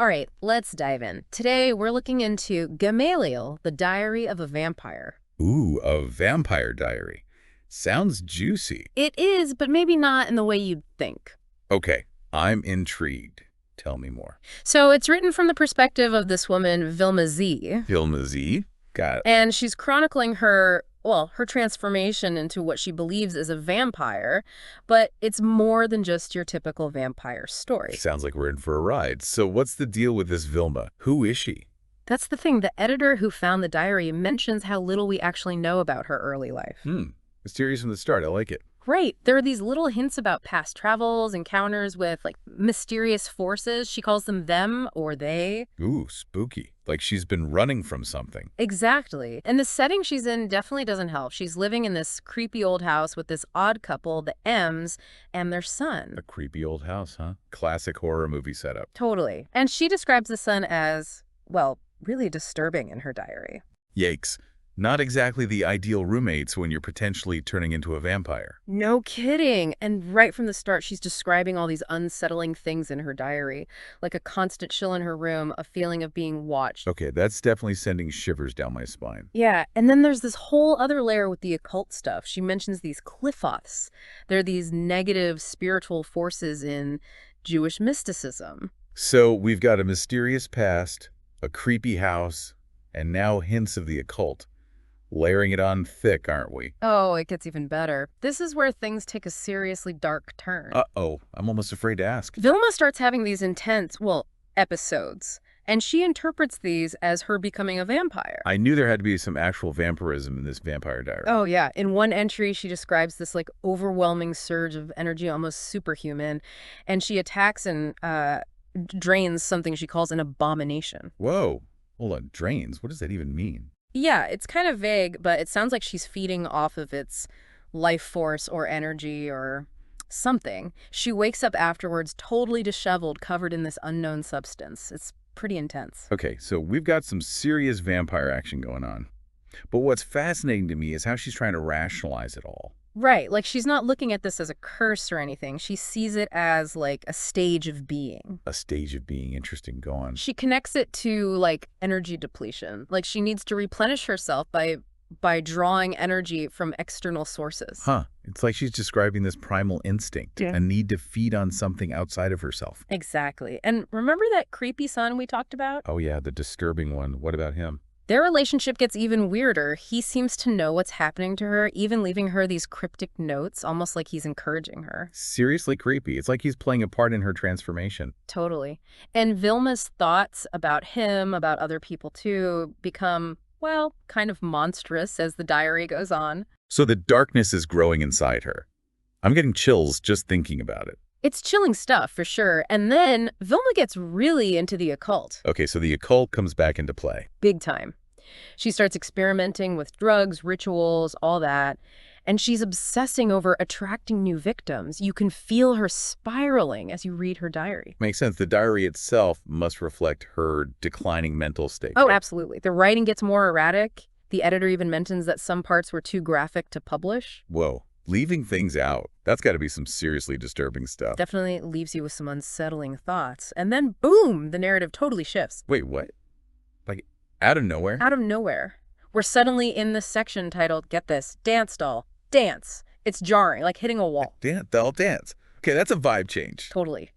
All right, let's dive in. Today, we're looking into Gamaliel, The Diary of a Vampire. Ooh, a vampire diary. Sounds juicy. It is, but maybe not in the way you'd think. Okay, I'm intrigued. Tell me more. So it's written from the perspective of this woman, Vilma Z, Vilma Z? Got it. and she's chronicling her transformation into what she believes is a vampire, but it's more than just your typical vampire story. Sounds like we're in for a ride. So what's the deal with this Vilma? Who is she? That's the thing. The editor who found the diary mentions how little we actually know about her early life. Mysterious from the start. I like it. Right. There are these little hints about past travels, encounters with, like, mysterious forces. She calls them or they. Ooh, spooky. Like she's been running from something. Exactly. And the setting she's in definitely doesn't help. She's living in this creepy old house with this odd couple, the M's, and their son. A creepy old house, huh? Classic horror movie setup. Totally. And she describes the son as, well, really disturbing in her diary. Yikes. Not exactly the ideal roommates when you're potentially turning into a vampire. No kidding. And right from the start, she's describing all these unsettling things in her diary, like a constant chill in her room, a feeling of being watched. Okay, that's definitely sending shivers down my spine. Yeah, and then there's this whole other layer with the occult stuff. She mentions these qliphoths. They're these negative spiritual forces in Jewish mysticism. So we've got a mysterious past, a creepy house, and now hints of the occult. Layering it on thick, aren't we? Oh, it gets even better. This is where things take a seriously dark turn. Uh-oh, I'm almost afraid to ask. Vilma starts having these intense, episodes, and she interprets these as her becoming a vampire. I knew there had to be some actual vampirism in this vampire diary. Oh, yeah. In one entry, she describes this, like, overwhelming surge of energy, almost superhuman, and she attacks and drains something she calls an abomination. Whoa, hold on, drains? What does that even mean? Yeah, it's kind of vague, but it sounds like she's feeding off of its life force or energy or something. She wakes up afterwards totally disheveled, covered in this unknown substance. It's pretty intense. Okay, so we've got some serious vampire action going on. But what's fascinating to me is how she's trying to rationalize it all. Right, like she's not looking at this as a curse or anything. She sees it as, like, a stage of being. A stage of being. Interesting. Go on. She connects it to, like, energy depletion. Like, she needs to replenish herself by drawing energy from external sources. Huh. It's like she's describing this primal instinct, Yeah. a need to feed on something outside of herself. Exactly. And remember that creepy son we talked about? Oh yeah, the disturbing one. What about him? Their relationship gets even weirder. He seems to know what's happening to her, even leaving her these cryptic notes, almost like he's encouraging her. Seriously creepy. It's like he's playing a part in her transformation. Totally. And Vilma's thoughts about him, about other people too, become, well, kind of monstrous as the diary goes on. So the darkness is growing inside her. I'm getting chills just thinking about it. It's chilling stuff, for sure. And then Vilma gets really into the occult. Okay, so the occult comes back into play. Big time. She starts experimenting with drugs, rituals, all that. And she's obsessing over attracting new victims. You can feel her spiraling as you read her diary. Makes sense. The diary itself must reflect her declining mental state. Oh, absolutely. The writing gets more erratic. The editor even mentions that some parts were too graphic to publish. Whoa. Leaving things out. That's got to be some seriously disturbing stuff. Definitely leaves you with some unsettling thoughts. And then, boom, the narrative totally shifts. Wait, what? Like, out of nowhere? Out of nowhere. We're suddenly in this section titled, get this, Dance Doll. Dance. It's jarring, like hitting a wall. They'll dance. Okay, that's a vibe change. Totally.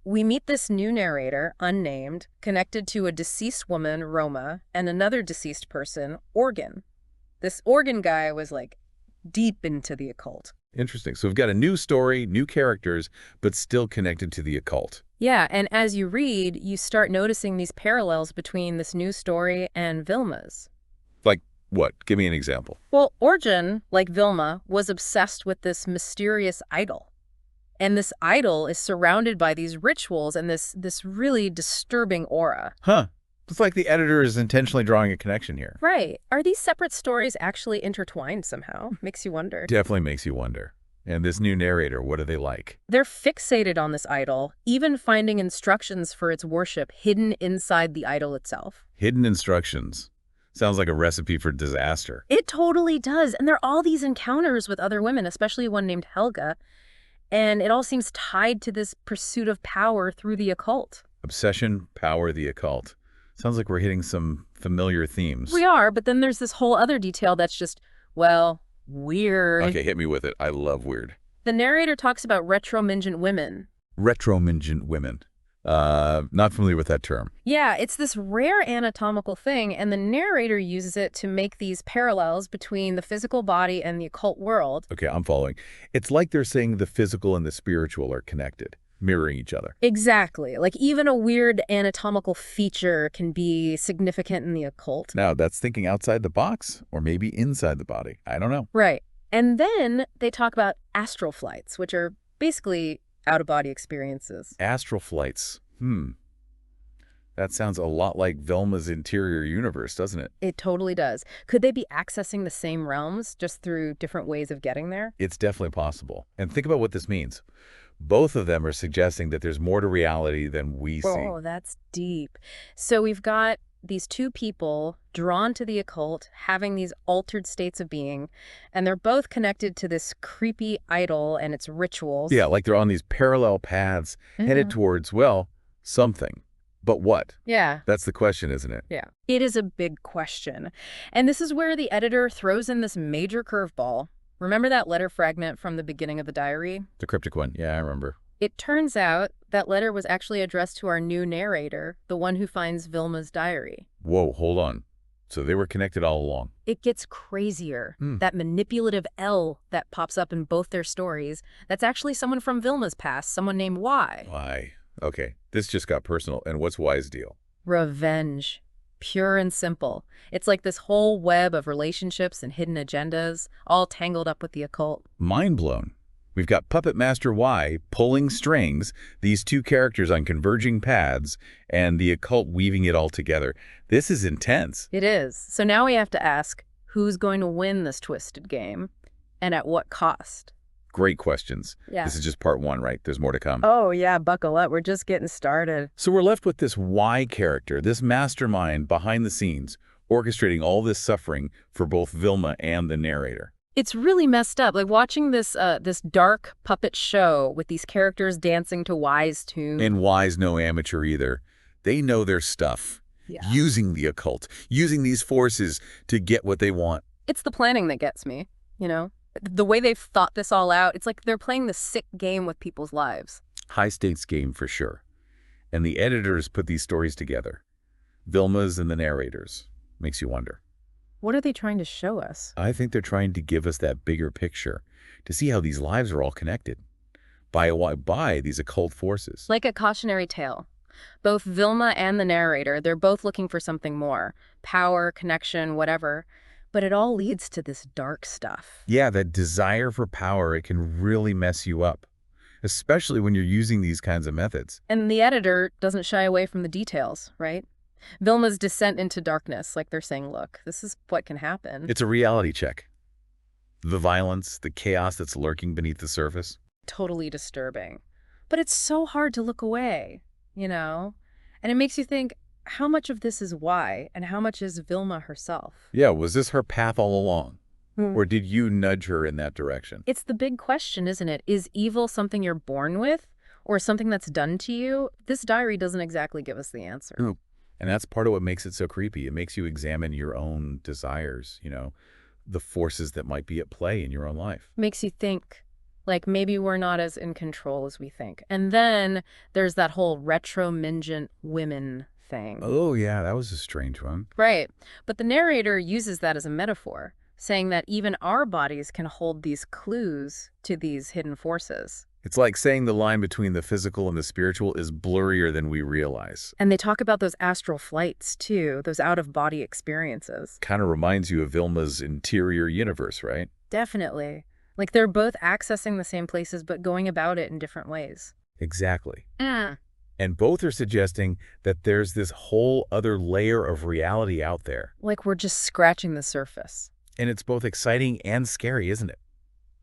We meet this new narrator, unnamed, connected to a deceased woman, Roma, and another deceased person, Organ. This Organ guy was, like, deep into the occult. Interesting. So we've got a new story, new characters, but still connected to the occult. Yeah, and as you read, you start noticing these parallels between this new story and Vilma's. Like what? Give me an example. Well, Organ, like Vilma, was obsessed with this mysterious idol. And this idol is surrounded by these rituals and this really disturbing aura. Huh. It's like the editor is intentionally drawing a connection here. Right. Are these separate stories actually intertwined somehow? Makes you wonder. Definitely makes you wonder. And this new narrator, what are they like? They're fixated on this idol, even finding instructions for its worship hidden inside the idol itself. Hidden instructions. Sounds like a recipe for disaster. It totally does. And there are all these encounters with other women, especially one named Helga. And it all seems tied to this pursuit of power through the occult. Obsession, power, the occult. Sounds like we're hitting some familiar We themes. are, but then there's this whole other detail that's just, well, weird. Okay, hit me with it. I love weird. The narrator talks about retromingent women. Retromingent women. Not familiar with that term. Yeah, it's this rare anatomical thing, and the narrator uses it to make these parallels between the physical body and the occult world. Okay, I'm following. It's like they're saying the physical and the spiritual are connected, mirroring each other. Exactly. Like even a weird anatomical feature can be significant in the occult. Now, that's thinking outside the box or maybe inside the body. I don't know. Right. And then they talk about astral flights, which are basically out-of-body experiences. Astral flights. That sounds a lot like Velma's interior universe, doesn't it? It totally does. Could they be accessing the same realms just through different ways of getting there? It's definitely possible. And think about what this means. Both of them are suggesting that there's more to reality than we see. Oh, that's deep. So we've got these two people drawn to the occult, having these altered states of being, and they're both connected to this creepy idol and its rituals. Yeah, like they're on these parallel paths headed towards, well, something. But what? Yeah. That's the question, isn't it? Yeah. It is a big question. And this is where the editor throws in this major curveball. Remember that letter fragment from the beginning of the diary? The cryptic one. Yeah, I remember. It turns out that letter was actually addressed to our new narrator, the one who finds Vilma's diary. Whoa, hold on. So they were connected all along. It gets crazier. That manipulative L that pops up in both their stories, that's actually someone from Vilma's past, someone named Y. Why? Okay, this just got personal. And what's Y's deal? Revenge. Pure and simple. It's like this whole web of relationships and hidden agendas, all tangled up with the occult. Mind blown. We've got Puppet Master Y pulling strings, these two characters on converging paths, and the occult weaving it all together. This is intense. It is. So now we have to ask, who's going to win this twisted game? And at what cost? Great questions. Yeah. This is just part one, right? There's more to come. Oh, yeah, buckle up. We're just getting started. So we're left with this Y character, this mastermind behind the scenes, orchestrating all this suffering for both Vilma and the narrator. It's really messed up. Like watching this dark puppet show with these characters dancing to Y's tune. And Y's no amateur either. They know their stuff. Yeah. Using the occult, using these forces to get what they want. It's the planning that gets me, you know? The way they've thought this all out, it's like they're playing the sick game with people's lives. High-stakes game for sure. And the editors put these stories together. Vilma's and the narrators. Makes you wonder. What are they trying to show us? I think they're trying to give us that bigger picture, to see how these lives are all connected by these occult forces. Like a cautionary tale. Both Vilma and the narrator, they're both looking for something more. Power, connection, whatever. But it all leads to this dark stuff. Yeah, that desire for power, it can really mess you up, especially when you're using these kinds of methods. And the editor doesn't shy away from the details, right? Vilma's descent into darkness, like they're saying, look, this is what can happen. It's a reality check. The violence, the chaos that's lurking beneath the surface. Totally disturbing. But it's so hard to look away, you know? And it makes you think, how much of this is Y and how much is Vilma herself? Yeah, was this her path all along? Or did you nudge her in that direction? It's the big question, isn't it? Is evil something you're born with or something that's done to you? This diary doesn't exactly give us the answer. No. And that's part of what makes it so creepy. It makes you examine your own desires, you know, the forces that might be at play in your own life. Makes you think, like maybe we're not as in control as we think. And then there's that whole retromingent women thing. Oh, yeah, that was a strange one. Right. But the narrator uses that as a metaphor, saying that even our bodies can hold these clues to these hidden forces. It's like saying the line between the physical and the spiritual is blurrier than we realize. And they talk about those astral flights, too, those out-of-body experiences. Kind of reminds you of Vilma's interior universe, right? Definitely. Like they're both accessing the same places, but going about it in different ways. Exactly. And both are suggesting that there's this whole other layer of reality out there. Like we're just scratching the surface. And it's both exciting and scary, isn't it?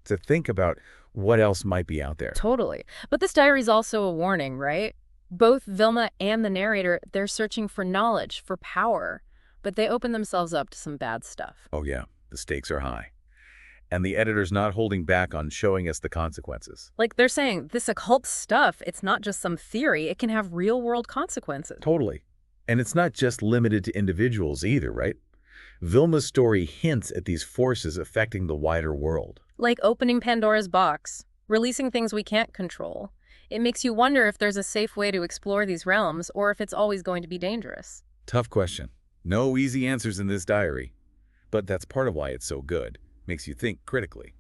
To think about what else might be out there. Totally. But this diary is also a warning, right? Both Vilma and the narrator, they're searching for knowledge, for power, but they open themselves up to some bad stuff. Oh yeah, the stakes are high. And the editor's not holding back on showing us the consequences. Like they're saying, this occult stuff, it's not just some theory, it can have real-world consequences. Totally. And it's not just limited to individuals either, right? Vilma's story hints at these forces affecting the wider world. Like opening Pandora's box, releasing things we can't control. It makes you wonder if there's a safe way to explore these realms or if it's always going to be dangerous. Tough question. No easy answers in this diary. But that's part of why it's so good. Makes you think critically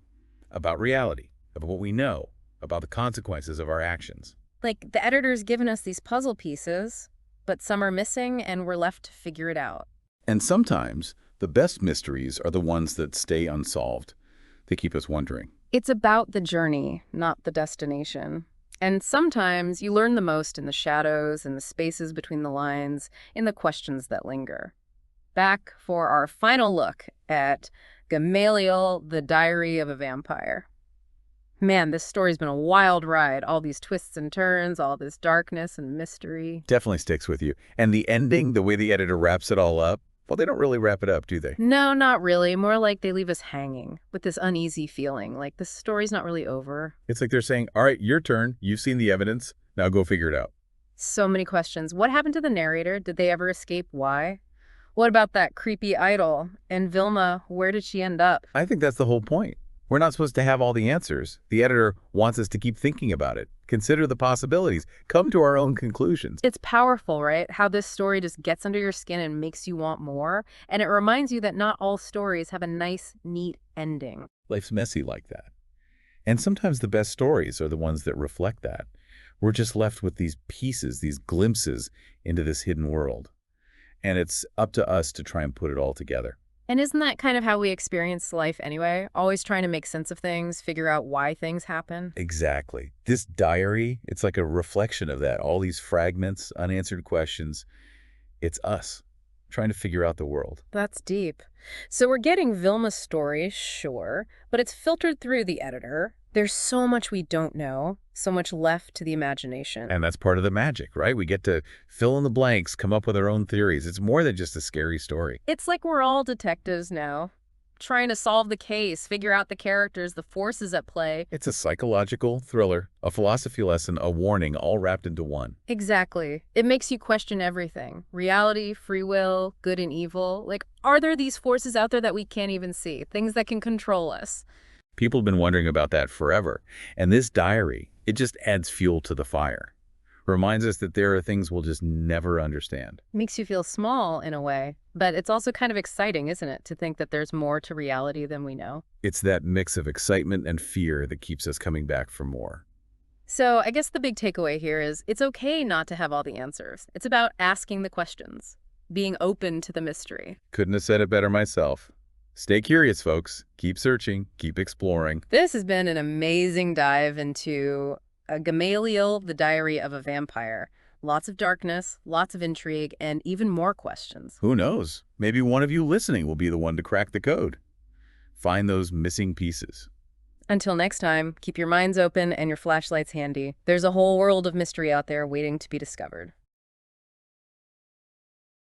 about reality, about what we know, about the consequences of our actions. Like the editor's given us these puzzle pieces, but some are missing and we're left to figure it out. And sometimes the best mysteries are the ones that stay unsolved. They keep us wondering. It's about the journey, not the destination. And sometimes you learn the most in the shadows, in the spaces between the lines, in the questions that linger. Back for our final look at Gamaliel, The Diary of a Vampire. Man, this story's been a wild ride. All these twists and turns, all this darkness and mystery. Definitely sticks with you. And the ending, the way the editor wraps it all up, well, they don't really wrap it up, do they? No, not really. More like they leave us hanging with this uneasy feeling, like this story's not really over. It's like they're saying, all right, your turn. You've seen the evidence. Now go figure it out. So many questions. What happened to the narrator? Did they ever escape? Why? What about that creepy idol? And Vilma, where did she end up? I think that's the whole point. We're not supposed to have all the answers. The editor wants us to keep thinking about it, consider the possibilities, come to our own conclusions. It's powerful, right? How this story just gets under your skin and makes you want more. And it reminds you that not all stories have a nice, neat ending. Life's messy like that. And sometimes the best stories are the ones that reflect that. We're just left with these pieces, these glimpses into this hidden world. And it's up to us to try and put it all together. And isn't that kind of how we experience life anyway? Always trying to make sense of things, figure out why things happen? Exactly. This diary, it's like a reflection of that. All these fragments, unanswered questions. It's us trying to figure out the world. That's deep. So we're getting Vilma's story, sure, but it's filtered through the editor. There's so much we don't know, so much left to the imagination. And that's part of the magic, right? We get to fill in the blanks, come up with our own theories. It's more than just a scary story. It's like we're all detectives now, trying to solve the case, figure out the characters, the forces at play. It's a psychological thriller, a philosophy lesson, a warning, all wrapped into one. Exactly. It makes you question everything. Reality, free will, good and evil. Like, are there these forces out there that we can't even see? Things that can control us? People have been wondering about that forever. And this diary, it just adds fuel to the fire. Reminds us that there are things we'll just never understand. Makes you feel small in a way, but it's also kind of exciting, isn't it, to think that there's more to reality than we know? It's that mix of excitement and fear that keeps us coming back for more. So I guess the big takeaway here is it's okay not to have all the answers. It's about asking the questions, being open to the mystery. Couldn't have said it better myself. Stay curious, folks. Keep searching, keep exploring. This has been an amazing dive into Gamaliel, The Diary of a Vampire. Lots of darkness, lots of intrigue, and even more questions. Who knows? Maybe one of you listening will be the one to crack the code. Find those missing pieces. Until next time, keep your minds open and your flashlights handy. There's a whole world of mystery out there waiting to be discovered.